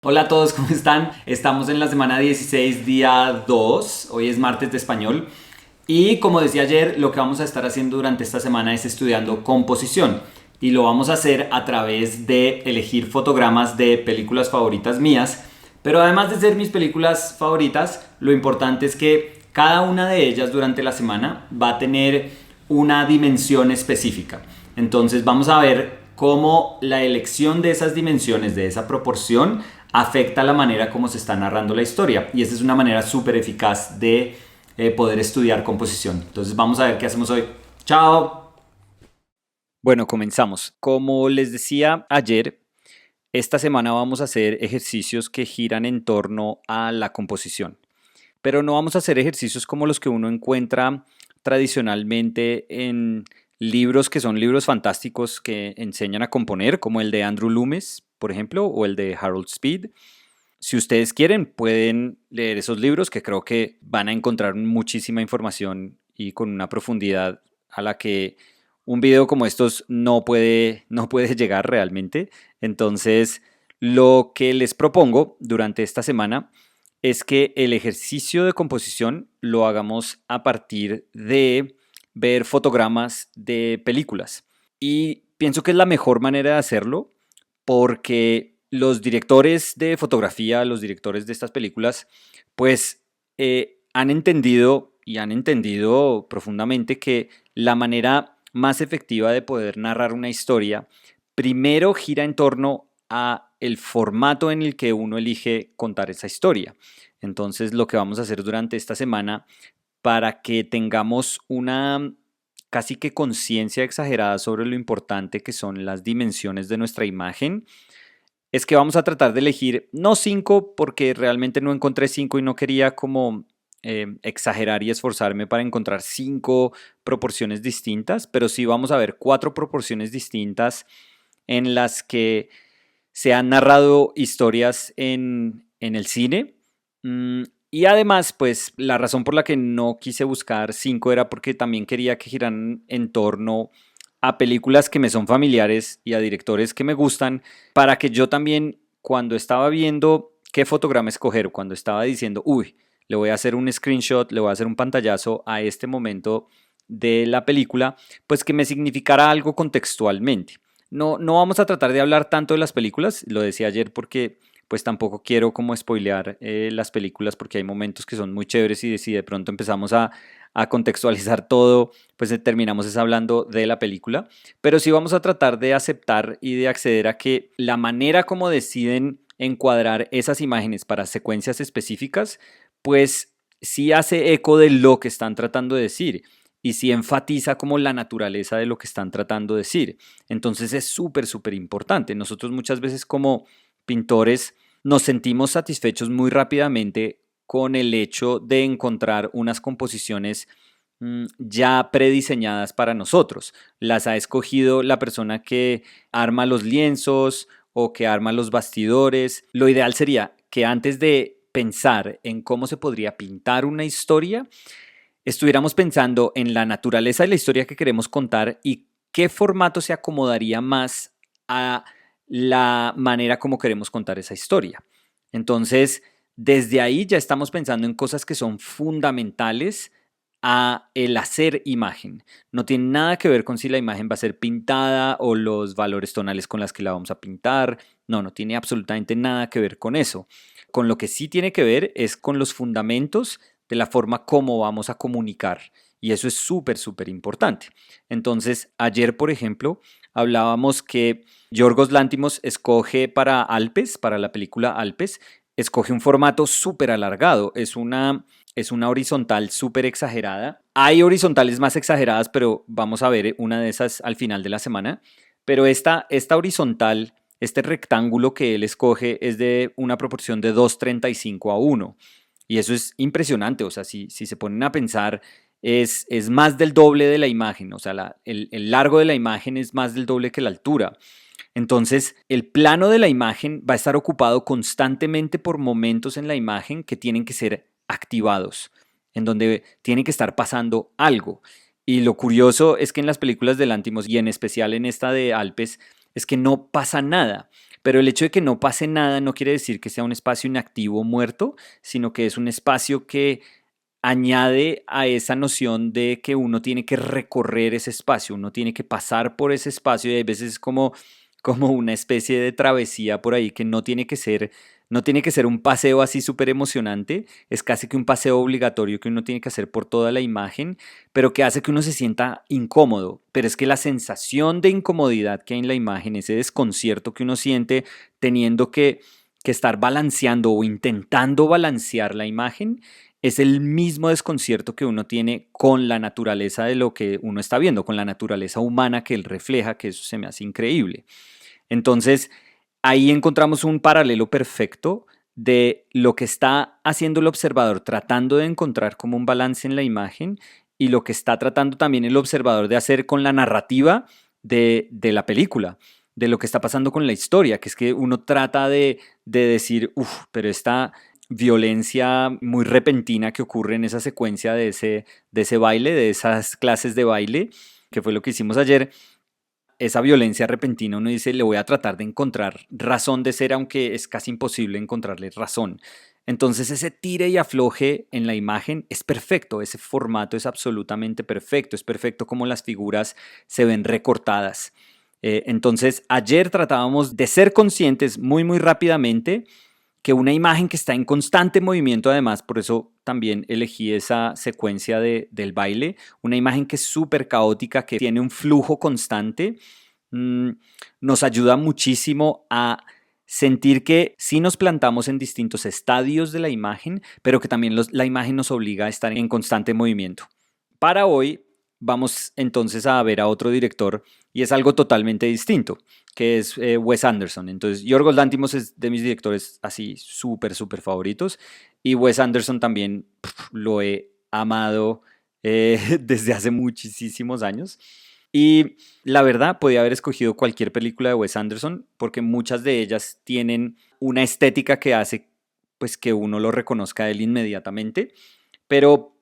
Hola a todos, ¿cómo están? Estamos en la semana 16, día 2. Hoy es martes de español. Y como decía ayer, lo que vamos a estar haciendo durante esta semana es estudiando composición. Y lo vamos a hacer a través de elegir fotogramas de películas favoritas mías. Pero además de ser mis películas favoritas, lo importante es que cada una de ellas durante la semana va a tener una dimensión específica. Entonces vamos a ver cómo la elección de esas dimensiones, de esa proporción, afecta la manera como se está narrando la historia. Y esta es una manera súper eficaz de poder estudiar composición. Entonces vamos a ver qué hacemos hoy. ¡Chao! Bueno, comenzamos. Como les decía ayer, esta semana vamos a hacer ejercicios que giran en torno a la composición. Pero no vamos a hacer ejercicios como los que uno encuentra tradicionalmente en libros que son libros fantásticos que enseñan a componer, como el de Andrew Loomis, por ejemplo, o el de Harold Speed. Si ustedes quieren, pueden leer esos libros que creo que van a encontrar muchísima información y con una profundidad a la que un video como estos no puede llegar realmente. Entonces, lo que les propongo durante esta semana es que el ejercicio de composición lo hagamos a partir de ver fotogramas de películas. Y pienso que es la mejor manera de hacerlo porque los directores de fotografía, los directores de estas películas, pues han entendido y han entendido profundamente que la manera más efectiva de poder narrar una historia primero gira en torno a el formato en el que uno elige contar esa historia. Entonces, lo que vamos a hacer durante esta semana para que tengamos una casi que conciencia exagerada sobre lo importante que son las dimensiones de nuestra imagen, es que vamos a tratar de elegir no cinco, porque realmente no encontré cinco y no quería como exagerar y esforzarme para encontrar cinco proporciones distintas, pero sí vamos a ver cuatro proporciones distintas en las que se han narrado historias en el cine. Y además, pues la razón por la que no quise buscar cinco era porque también quería que giraran en torno a películas que me son familiares y a directores que me gustan, para que yo también, cuando estaba viendo qué fotograma escoger, cuando estaba diciendo, uy, le voy a hacer un screenshot, le voy a hacer un pantallazo a este momento de la película, pues que me significara algo contextualmente. No vamos a tratar de hablar tanto de las películas, lo decía ayer porque pues tampoco quiero como spoilear las películas porque hay momentos que son muy chéveres y si de pronto empezamos a contextualizar todo, pues terminamos es hablando de la película, pero sí vamos a tratar de aceptar y de acceder a que la manera como deciden encuadrar esas imágenes para secuencias específicas, pues sí hace eco de lo que están tratando de decir y sí enfatiza como la naturaleza de lo que están tratando de decir. Entonces es súper, súper importante. Nosotros muchas veces como pintores nos sentimos satisfechos muy rápidamente con el hecho de encontrar unas composiciones ya prediseñadas para nosotros. Las ha escogido la persona que arma los lienzos o que arma los bastidores. Lo ideal sería que antes de pensar en cómo se podría pintar una historia, estuviéramos pensando en la naturaleza de la historia que queremos contar y qué formato se acomodaría más a la manera como queremos contar esa historia. Entonces, desde ahí ya estamos pensando en cosas que son fundamentales a el hacer imagen. No tiene nada que ver con si la imagen va a ser pintada o los valores tonales con las que la vamos a pintar. No tiene absolutamente nada que ver con eso. Con lo que sí tiene que ver es con los fundamentos de la forma como vamos a comunicar. Y eso es súper, súper importante. Entonces, ayer, por ejemplo, hablábamos que Yorgos Lantimos escoge para Alpes, para la película Alpes, escoge un formato súper alargado. Es una horizontal súper exagerada. Hay horizontales más exageradas, pero vamos a ver una de esas al final de la semana. Pero esta horizontal, este rectángulo que él escoge es de una proporción de 2,35 a 1. Y eso es impresionante, o sea, si se ponen a pensar, es más del doble de la imagen, o sea, el largo de la imagen es más del doble que la altura. Entonces, el plano de la imagen va a estar ocupado constantemente por momentos en la imagen que tienen que ser activados, en donde tiene que estar pasando algo. Y lo curioso es que en las películas de Lantimos y en especial en esta de Alpes, es que no pasa nada, Pero el hecho de que no pase nada no quiere decir que sea un espacio inactivo o muerto, sino que es un espacio que añade a esa noción de que uno tiene que recorrer ese espacio, uno tiene que pasar por ese espacio y hay veces como una especie de travesía por ahí que no tiene que ser un paseo así súper emocionante, es casi que un paseo obligatorio que uno tiene que hacer por toda la imagen, pero que hace que uno se sienta incómodo. Pero es que la sensación de incomodidad que hay en la imagen, ese desconcierto que uno siente teniendo que estar balanceando o intentando balancear la imagen, es el mismo desconcierto que uno tiene con la naturaleza de lo que uno está viendo, con la naturaleza humana que él refleja, que eso se me hace increíble. Entonces, ahí encontramos un paralelo perfecto de lo que está haciendo el observador tratando de encontrar como un balance en la imagen y lo que está tratando también el observador de hacer con la narrativa de la película, de lo que está pasando con la historia, que es que uno trata de decir, uff, pero esta violencia muy repentina que ocurre en esa secuencia de ese baile, de esas clases de baile, que fue lo que hicimos ayer, esa violencia repentina, uno dice, le voy a tratar de encontrar razón de ser, aunque es casi imposible encontrarle razón. Entonces ese tire y afloje en la imagen es perfecto, ese formato es absolutamente perfecto, es perfecto como las figuras se ven recortadas. Entonces ayer tratábamos de ser conscientes muy rápidamente que una imagen que está en constante movimiento, además, por eso también elegí esa secuencia del baile, una imagen que es súper caótica, que tiene un flujo constante, mmm, nos ayuda muchísimo a sentir que sí nos plantamos en distintos estadios de la imagen, pero que también la imagen nos obliga a estar en constante movimiento. Para hoy vamos entonces a ver a otro director y es algo totalmente distinto, que es Wes Anderson. Entonces, Yorgos Lanthimos es de mis directores así súper favoritos y Wes Anderson también lo he amado desde hace muchísimos años. Y la verdad, podía haber escogido cualquier película de Wes Anderson porque muchas de ellas tienen una estética que hace pues que uno lo reconozca a él inmediatamente, pero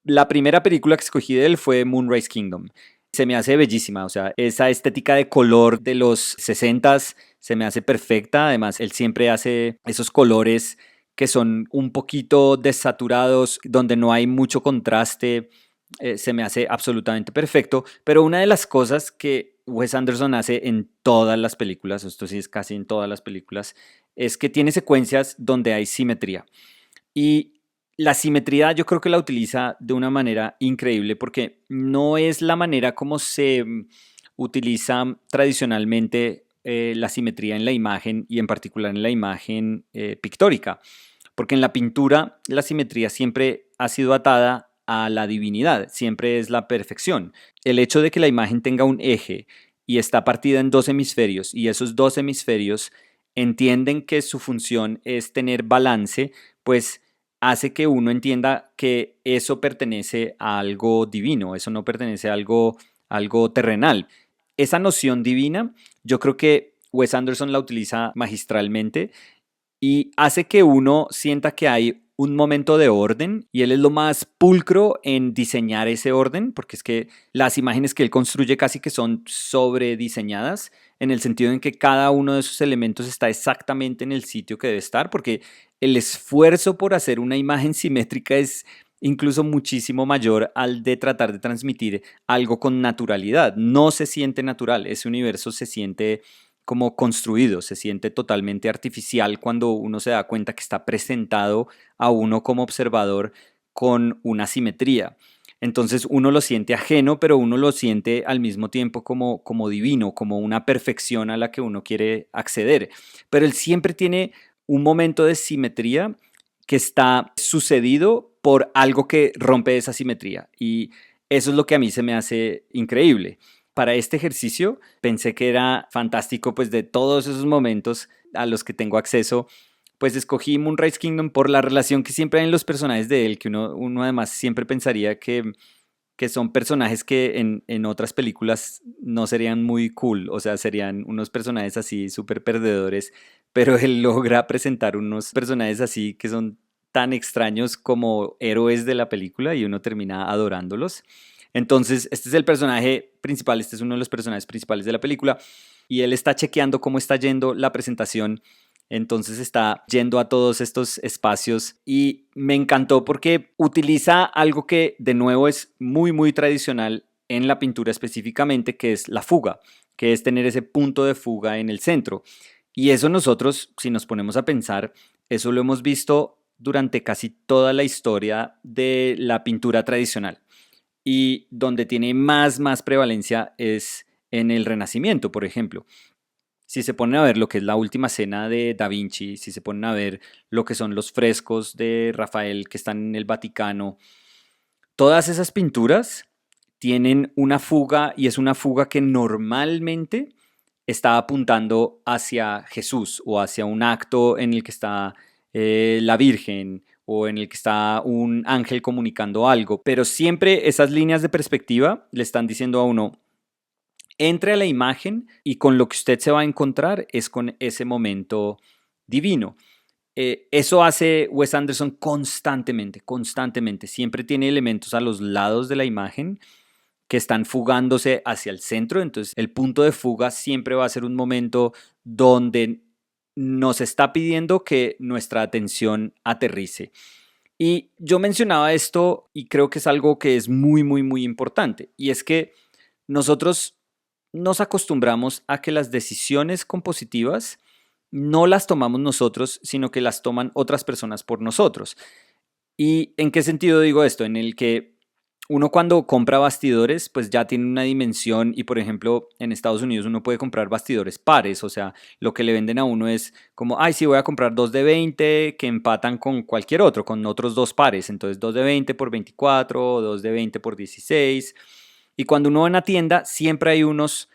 la primera película que escogí de él fue Moonrise Kingdom. Se me hace bellísima, o sea, esa estética de color de los 60s se me hace perfecta. Además, él siempre hace esos colores que son un poquito desaturados, donde no hay mucho contraste. Se me hace absolutamente perfecto. Pero una de las cosas que Wes Anderson hace en todas las películas, esto sí es casi en todas las películas, es que tiene secuencias donde hay simetría. Y la simetría yo creo que la utiliza de una manera increíble porque no es la manera como se utiliza tradicionalmente la simetría en la imagen y en particular en la imagen pictórica. Porque en la pintura la simetría siempre ha sido atada a la divinidad, siempre es la perfección. El hecho de que la imagen tenga un eje y está partida en dos hemisferios y esos dos hemisferios entienden que su función es tener balance, pues hace que uno entienda que eso pertenece a algo divino, eso no pertenece a algo terrenal. Esa noción divina, yo creo que Wes Anderson la utiliza magistralmente y hace que uno sienta que hay un momento de orden y él es lo más pulcro en diseñar ese orden, porque es que las imágenes que él construye casi que son sobrediseñadas en el sentido en que cada uno de esos elementos está exactamente en el sitio que debe estar, porque el esfuerzo por hacer una imagen simétrica es incluso muchísimo mayor al de tratar de transmitir algo con naturalidad. No se siente natural, ese universo se siente como construido, se siente totalmente artificial cuando uno se da cuenta que está presentado a uno como observador con una simetría. Entonces uno lo siente ajeno, pero uno lo siente al mismo tiempo como divino, como una perfección a la que uno quiere acceder. Pero él siempre tiene un momento de simetría que está sucedido por algo que rompe esa simetría. Y eso es lo que a mí se me hace increíble. Para este ejercicio pensé que era fantástico, pues de todos esos momentos a los que tengo acceso, pues escogí Moonrise Kingdom por la relación que siempre hay en los personajes de él, que uno además siempre pensaría que son personajes que en otras películas no serían muy cool, o sea, serían unos personajes así súper perdedores, pero él logra presentar unos personajes así que son tan extraños como héroes de la película y uno termina adorándolos. Entonces, este es el personaje principal, este es uno de los personajes principales de la película y él está chequeando cómo está yendo la presentación. Entonces está yendo a todos estos espacios y me encantó porque utiliza algo que de nuevo es muy muy tradicional en la pintura específicamente, que es la fuga, que es tener ese punto de fuga en el centro. Y eso nosotros, si nos ponemos a pensar, eso lo hemos visto durante casi toda la historia de la pintura tradicional. Y donde tiene más prevalencia es en el Renacimiento, por ejemplo. Si se ponen a ver lo que es la Última Cena de Da Vinci, si se ponen a ver lo que son los frescos de Rafael que están en el Vaticano, todas esas pinturas tienen una fuga y es una fuga que normalmente está apuntando hacia Jesús o hacia un acto en el que está la Virgen o en el que está un ángel comunicando algo, pero siempre esas líneas de perspectiva le están diciendo a uno, entre a la imagen y con lo que usted se va a encontrar es con ese momento divino. Eso hace Wes Anderson constantemente. Siempre tiene elementos a los lados de la imagen que están fugándose hacia el centro. Entonces el punto de fuga siempre va a ser un momento donde nos está pidiendo que nuestra atención aterrice. Y yo mencionaba esto y creo que es algo que es muy importante. Y es que nosotros nos acostumbramos a que las decisiones compositivas no las tomamos nosotros, sino que las toman otras personas por nosotros. ¿Y en qué sentido digo esto? En el que uno cuando compra bastidores, pues ya tiene una dimensión y por ejemplo en Estados Unidos uno puede comprar bastidores pares, o sea, lo que le venden a uno es como, ay, sí, voy a comprar dos de 20 que empatan con cualquier otro, con otros dos pares, entonces dos de 20 por 24, dos de 20 por 16. Y cuando uno va a una tienda, siempre hay unos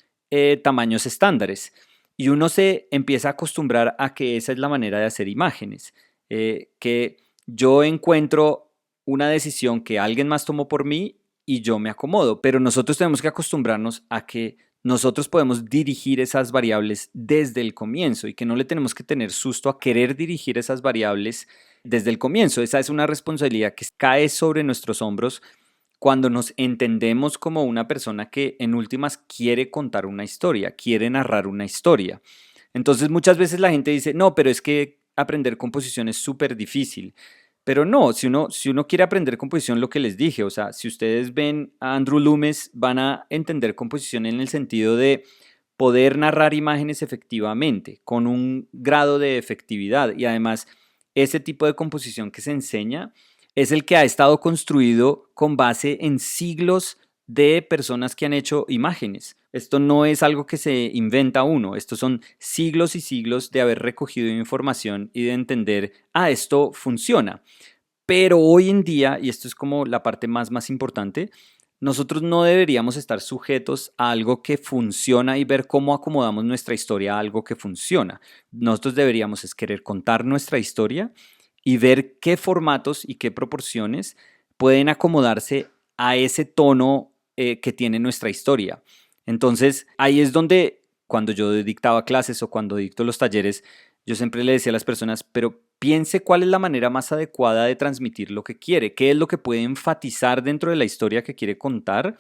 tamaños estándares. Y uno se empieza a acostumbrar a que esa es la manera de hacer imágenes. Que yo encuentro una decisión que alguien más tomó por mí y yo me acomodo. Pero nosotros tenemos que acostumbrarnos a que nosotros podemos dirigir esas variables desde el comienzo y que no le tenemos que tener susto a querer dirigir esas variables desde el comienzo. Esa es una responsabilidad que cae sobre nuestros hombros cuando nos entendemos como una persona que en últimas quiere contar una historia, quiere narrar una historia. Entonces muchas veces la gente dice, no, pero es que aprender composición es súper difícil. Pero no, si uno quiere aprender composición, lo que les dije, o sea, si ustedes ven a Andrew Loomis, van a entender composición en el sentido de poder narrar imágenes efectivamente, con un grado de efectividad. Y además, ese tipo de composición que se enseña es el que ha estado construido con base en siglos de personas que han hecho imágenes. Esto no es algo que se inventa uno, estos son siglos y siglos de haber recogido información y de entender, esto funciona. Pero hoy en día, y esto es como la parte más importante, nosotros no deberíamos estar sujetos a algo que funciona y ver cómo acomodamos nuestra historia a algo que funciona. Nosotros deberíamos es querer contar nuestra historia y ver qué formatos y qué proporciones pueden acomodarse a ese tono que tiene nuestra historia. Entonces, ahí es donde cuando yo dictaba clases o cuando dicto los talleres, yo siempre le decía a las personas, pero piense cuál es la manera más adecuada de transmitir lo que quiere, qué es lo que puede enfatizar dentro de la historia que quiere contar,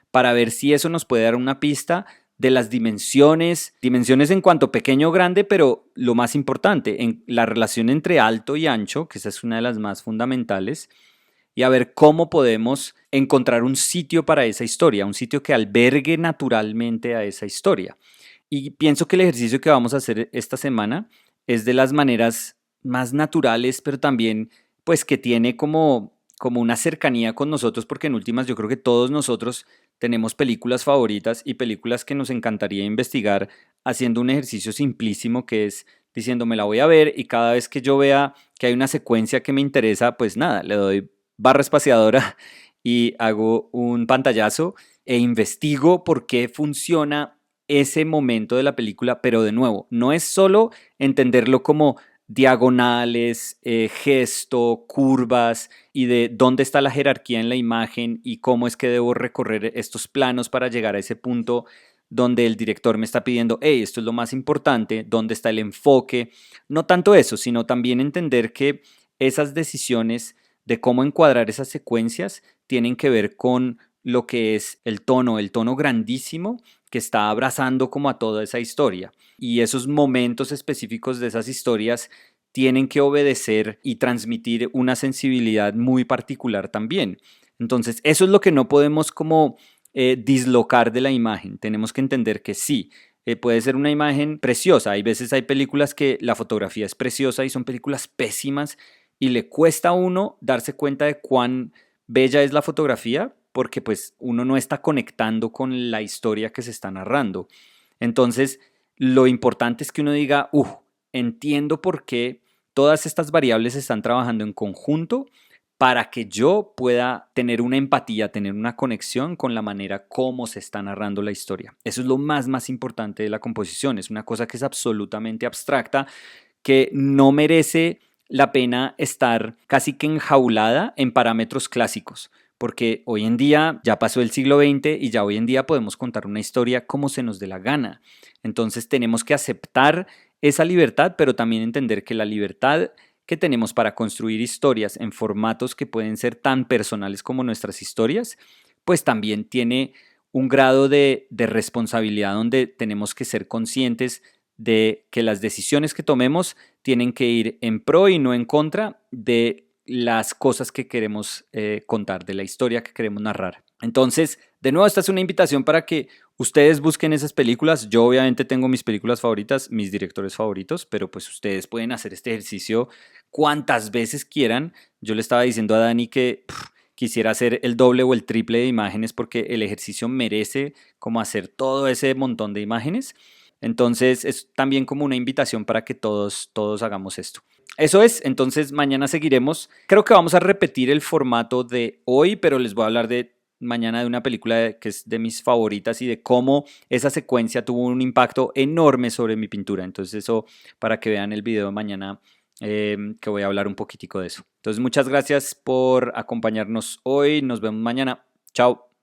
para ver si eso nos puede dar una pista de las dimensiones en cuanto pequeño o grande, pero lo más importante, en la relación entre alto y ancho, que esa es una de las más fundamentales, y a ver cómo podemos encontrar un sitio para esa historia, un sitio que albergue naturalmente a esa historia. Y pienso que el ejercicio que vamos a hacer esta semana es de las maneras más naturales, pero también pues que tiene como una cercanía con nosotros, porque en últimas yo creo que todos nosotros tenemos películas favoritas y películas que nos encantaría investigar haciendo un ejercicio simplísimo que es diciendo me la voy a ver y cada vez que yo vea que hay una secuencia que me interesa, pues nada, le doy barra espaciadora y hago un pantallazo e investigo por qué funciona ese momento de la película, pero de nuevo, no es solo entenderlo como diagonales, gesto, curvas y de dónde está la jerarquía en la imagen y cómo es que debo recorrer estos planos para llegar a ese punto donde el director me está pidiendo, hey, esto es lo más importante, dónde está el enfoque. No tanto eso, sino también entender que esas decisiones de cómo encuadrar esas secuencias tienen que ver con lo que es el tono grandísimo que está abrazando como a toda esa historia. Y esos momentos específicos de esas historias tienen que obedecer y transmitir una sensibilidad muy particular también. Entonces, eso es lo que no podemos como dislocar de la imagen. Tenemos que entender que sí, puede ser una imagen preciosa. Hay veces hay películas que la fotografía es preciosa y son películas pésimas y le cuesta a uno darse cuenta de cuán bella es la fotografía porque pues uno no está conectando con la historia que se está narrando. Entonces, lo importante es que uno diga, entiendo por qué todas estas variables están trabajando en conjunto para que yo pueda tener una empatía, tener una conexión con la manera como se está narrando la historia. Eso es lo más importante de la composición. Es una cosa que es absolutamente abstracta, que no merece la pena estar casi que enjaulada en parámetros clásicos, porque hoy en día ya pasó el siglo XX y ya hoy en día podemos contar una historia como se nos dé la gana. Entonces tenemos que aceptar esa libertad, pero también entender que la libertad que tenemos para construir historias en formatos que pueden ser tan personales como nuestras historias, pues también tiene un grado de responsabilidad donde tenemos que ser conscientes de que las decisiones que tomemos tienen que ir en pro y no en contra de las cosas que queremos contar, de la historia que queremos narrar. Entonces, de nuevo, esta es una invitación para que ustedes busquen esas películas. Yo obviamente tengo mis películas favoritas, mis directores favoritos, pero pues ustedes pueden hacer este ejercicio cuantas veces quieran. Yo le estaba diciendo a Dani que quisiera hacer el doble o el triple de imágenes porque el ejercicio merece como hacer todo ese montón de imágenes. Entonces es también como una invitación para que todos hagamos esto. Eso es, entonces mañana seguiremos. Creo que vamos a repetir el formato de hoy, pero les voy a hablar de mañana de una película que es de mis favoritas y de cómo esa secuencia tuvo un impacto enorme sobre mi pintura. Entonces eso para que vean el video de mañana que voy a hablar un poquitico de eso. Entonces muchas gracias por acompañarnos hoy. Nos vemos mañana. Chao.